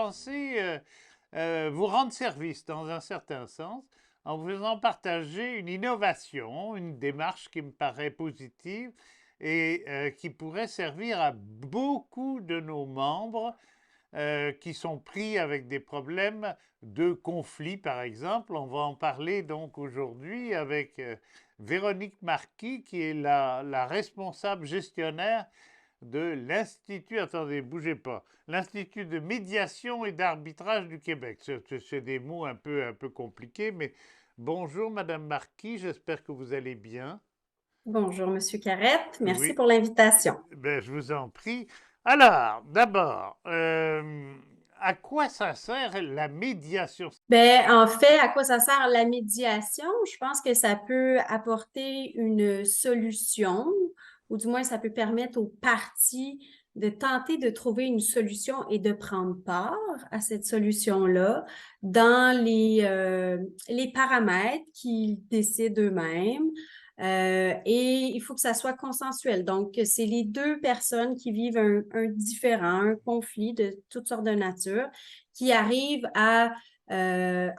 pensé vous rendre service dans un certain sens en vous faisant partager une innovation, une démarche qui me paraît positive et qui pourrait servir à beaucoup de nos membres qui sont pris avec des problèmes de conflit, par exemple. On va en parler donc aujourd'hui avec Véronique Marquis, qui est la responsable gestionnaire de l'Institut, attendez, bougez pas, l'Institut de médiation et d'arbitrage du Québec. C'est des mots un peu compliqués, mais bonjour Madame Marquis, j'espère que vous allez bien. Bonjour, Monsieur Carrette. Merci Oui, pour l'invitation. ben, je vous en prie. Alors, d'abord, à quoi ça sert la médiation? En fait, à quoi ça sert la médiation? Je pense que ça peut apporter une solution, ou du moins ça peut permettre aux parties de tenter de trouver une solution et de prendre part à cette solution-là dans les paramètres qu'ils décident eux-mêmes. Et il faut que ça soit consensuel. Donc, c'est les deux personnes qui vivent un différend, un conflit de toutes sortes de nature, qui arrivent à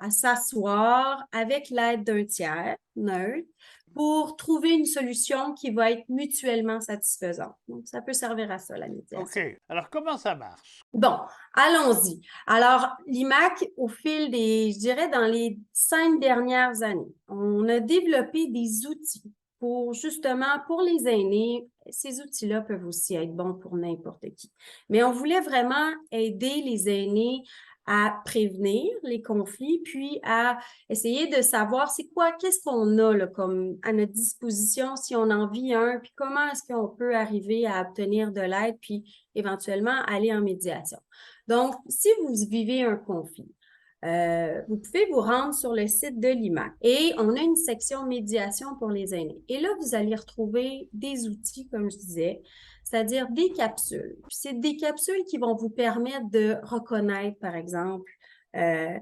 s'asseoir avec l'aide d'un tiers neutre pour trouver une solution qui va être mutuellement satisfaisante. Donc, ça peut servir à ça, la OK. médiation. Alors, comment ça marche? Bon, allons-y. Alors, l'IMAC, au fil je dirais, dans les 5 dernières années, on a développé des outils pour justement, pour les aînés. Ces outils-là peuvent aussi être bons pour n'importe qui. Mais on voulait vraiment aider les aînés à prévenir les conflits, puis à essayer de savoir c'est quoi, qu'est-ce qu'on a là, comme à notre disposition si on en vit un, puis comment est-ce qu'on peut arriver à obtenir de l'aide, puis éventuellement aller en médiation. Donc, si vous vivez un conflit, vous pouvez vous rendre sur le site de l'IMAC et on a une section médiation pour les aînés. Et là, vous allez retrouver des outils, comme je disais, c'est-à-dire des capsules. C'est des capsules qui vont vous permettre de reconnaître, par exemple, euh,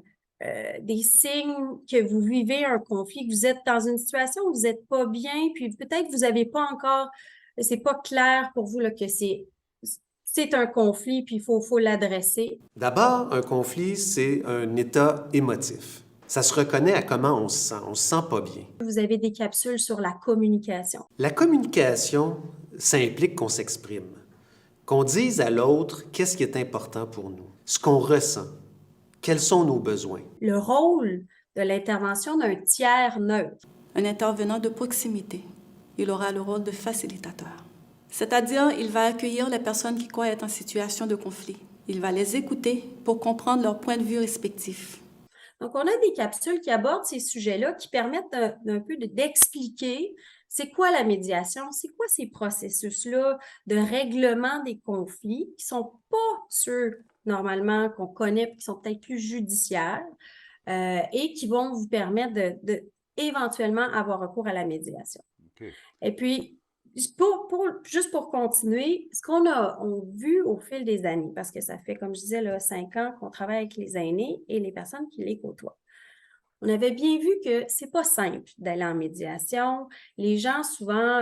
des signes que vous vivez un conflit, que vous êtes dans une situation où vous n'êtes pas bien, puis peut-être que vous n'avez pas encore, c'est pas clair pour vous là, que c'est un conflit, puis il faut l'adresser. D'abord, un conflit, c'est un état émotif. Ça se reconnaît à comment on se sent. On se sent pas bien. Vous avez des capsules sur la communication. La communication, ça implique qu'on s'exprime, qu'on dise à l'autre qu'est-ce qui est important pour nous, ce qu'on ressent, quels sont nos besoins. Le rôle de l'intervention d'un tiers neutre. Un intervenant de proximité. Il aura le rôle de facilitateur. C'est-à-dire, il va accueillir les personnes qui croient être en situation de conflit. Il va les écouter pour comprendre leurs points de vue respectifs. Donc, on a des capsules qui abordent ces sujets-là, qui permettent d'un peu d'expliquer c'est quoi la médiation, c'est quoi ces processus-là de règlement des conflits qui sont pas ceux, normalement, qu'on connaît, qui sont peut-être plus judiciaires, et qui vont vous permettre de éventuellement avoir recours à la médiation. OK. Et puis, juste pour continuer, ce qu'on a vu au fil des années, parce que ça fait, comme je disais, là, 5 ans qu'on travaille avec les aînés et les personnes qui les côtoient. On avait bien vu que c'est pas simple d'aller en médiation. Les gens, souvent,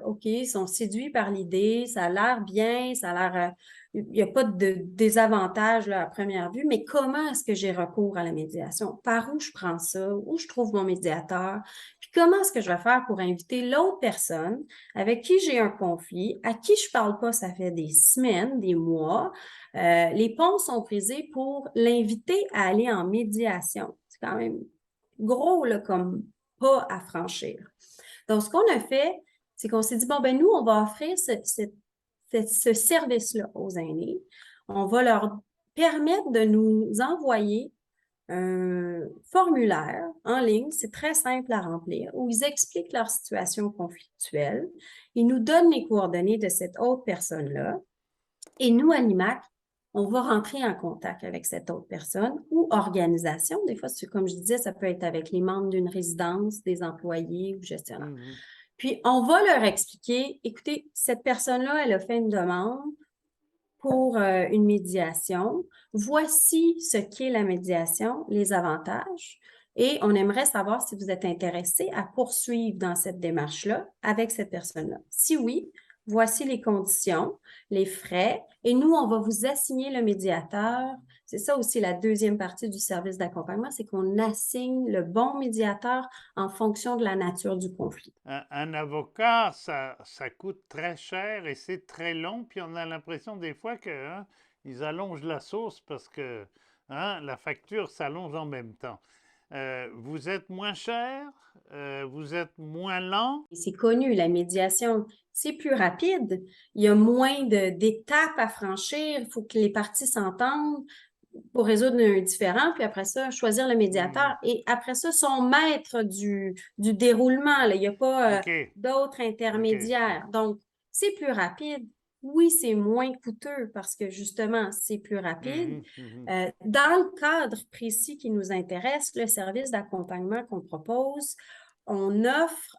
OK, sont séduits par l'idée, ça a l'air bien, ça a l'air, il n'y a pas de désavantage là, à première vue, mais comment est-ce que j'ai recours à la médiation? Par où je prends ça? Où je trouve mon médiateur? Puis comment est-ce que je vais faire pour inviter l'autre personne avec qui j'ai un conflit, à qui je parle pas, ça fait des semaines, des mois. Les ponts sont brisés pour l'inviter à aller en médiation. C'est quand même gros là, comme pas à franchir. Donc, ce qu'on a fait, c'est qu'on s'est dit, bon, ben nous, on va offrir ce service-là aux aînés. On va leur permettre de nous envoyer un formulaire en ligne, c'est très simple à remplir, où ils expliquent leur situation conflictuelle. Ils nous donnent les coordonnées de cette autre personne-là. Et nous, à l'IMAC, on va rentrer en contact avec cette autre personne ou organisation. Des fois, comme je disais, ça peut être avec les membres d'une résidence, des employés ou gestionnaires. Mhm. Puis, on va leur expliquer, écoutez, cette personne-là, elle a fait une demande pour une médiation. Voici ce qu'est la médiation, les avantages. Et on aimerait savoir si vous êtes intéressé à poursuivre dans cette démarche-là avec cette personne-là. Si oui, voici les conditions, les frais, et nous, on va vous assigner le médiateur. C'est ça aussi la deuxième partie du service d'accompagnement, c'est qu'on assigne le bon médiateur en fonction de la nature du conflit. Un avocat, ça coûte très cher et c'est très long, puis on a l'impression des fois que ils allongent la sauce parce que la facture s'allonge en même temps. Vous êtes moins cher, vous êtes moins lent. C'est connu, la médiation, c'est plus rapide. Il y a moins d'étapes à franchir. Il faut que les parties s'entendent pour résoudre un différend, puis après ça, choisir le médiateur. Et après ça, sont maîtres du déroulement. Là. Il n'y a pas OK, d'autres intermédiaires. Donc, c'est plus rapide. Oui, c'est moins coûteux parce que justement, c'est plus rapide. Dans le cadre précis qui nous intéresse, le service d'accompagnement qu'on propose, on offre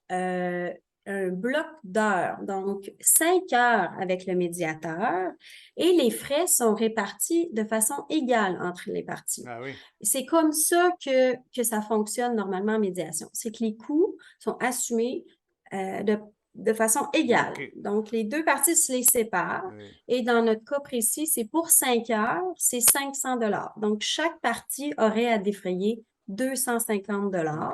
un bloc d'heures, donc 5 heures avec le médiateur, et les frais sont répartis de façon égale entre les parties. Ah oui. C'est comme ça que ça fonctionne normalement en médiation. C'est que les coûts sont assumés de façon égale. OK. Donc, les deux parties se les séparent. Oui. Et dans notre cas précis, c'est pour 5 heures, c'est 500 $. Donc, chaque partie aurait à défrayer 250 $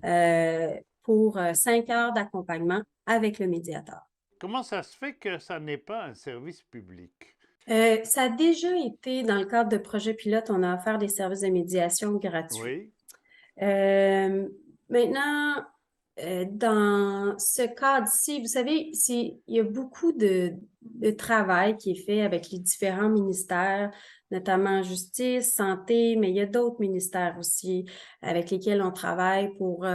OK. pour 5 heures d'accompagnement avec le médiateur. Comment ça se fait que ça n'est pas un service public? Ça a déjà été dans le cadre de projets pilotes, on a offert des services de médiation gratuits. Oui. Maintenant, dans ce cadre-ci, vous savez, il y a beaucoup de travail qui est fait avec les différents ministères, notamment justice, santé, mais il y a d'autres ministères aussi avec lesquels on travaille pour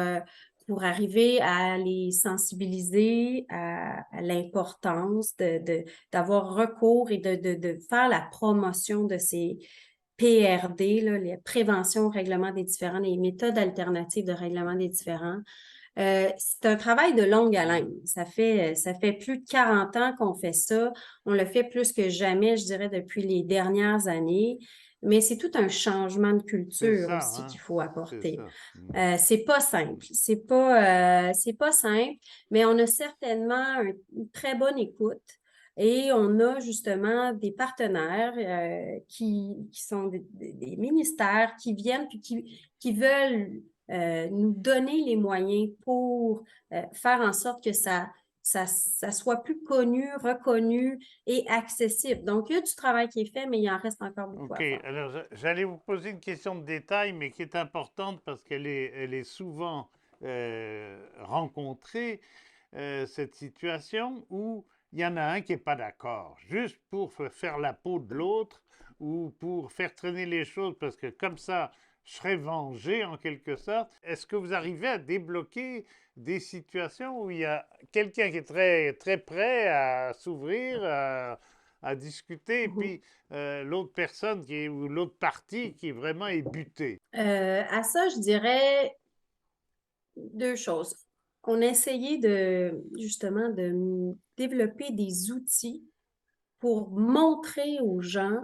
arriver à les sensibiliser à l'importance d'avoir recours et de faire la promotion de ces PRD, là, les préventions, règlement des différends, les méthodes alternatives de règlement des différends. C'est un travail de longue haleine. Ça fait plus de 40 ans qu'on fait ça. On le fait plus que jamais, je dirais, depuis les dernières années. Mais c'est tout un changement de culture ça, aussi hein. qu'il faut C'est apporter. ça. C'est pas simple. C'est pas simple, mais on a certainement une très bonne écoute. Et on a justement des partenaires qui sont des ministères qui viennent puis qui veulent nous donner les moyens pour faire en sorte que ça soit plus connu, reconnu et accessible. Donc, il y a du travail qui est fait, mais il en reste encore beaucoup à OK. faire. Alors, j'allais vous poser une question de détail, mais qui est importante parce qu'elle est souvent rencontrée, cette situation où il y en a un qui n'est pas d'accord, juste pour faire la peau de l'autre ou pour faire traîner les choses, parce que comme ça, je serais vengé en quelque sorte. Est-ce que vous arrivez à débloquer des situations où il y a quelqu'un qui est très, très prêt à s'ouvrir, à discuter, et puis l'autre personne ou l'autre partie qui vraiment est butée? À ça, je dirais deux choses. On a essayé justement de développer des outils pour montrer aux gens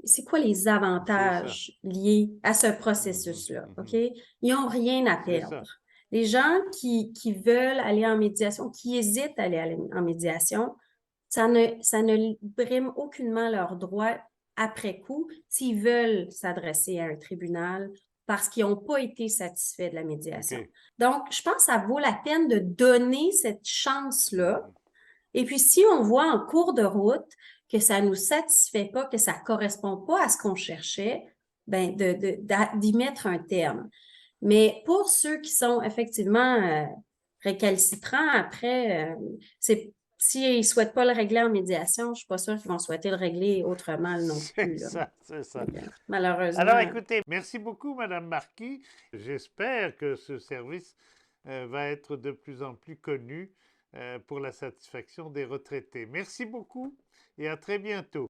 c'est quoi les avantages liés à ce processus-là, OK? Ils n'ont rien à perdre. Les gens qui veulent aller en médiation, qui hésitent à aller en médiation, ça ne brime aucunement leurs droits après coup s'ils veulent s'adresser à un tribunal parce qu'ils n'ont pas été satisfaits de la médiation. OK. Donc, je pense que ça vaut la peine de donner cette chance-là. Et puis, si on voit en cours de route que ça ne nous satisfait pas, que ça ne correspond pas à ce qu'on cherchait, ben d'y mettre un terme. Mais pour ceux qui sont effectivement récalcitrants, après, s'ils ne souhaitent pas le régler en médiation, je ne suis pas sûre qu'ils vont souhaiter le régler autrement non plus. C'est ça. Malheureusement. Alors, écoutez, merci beaucoup, Madame Marquis. J'espère que ce service va être de plus en plus connu pour la satisfaction des retraités. Merci beaucoup et à très bientôt.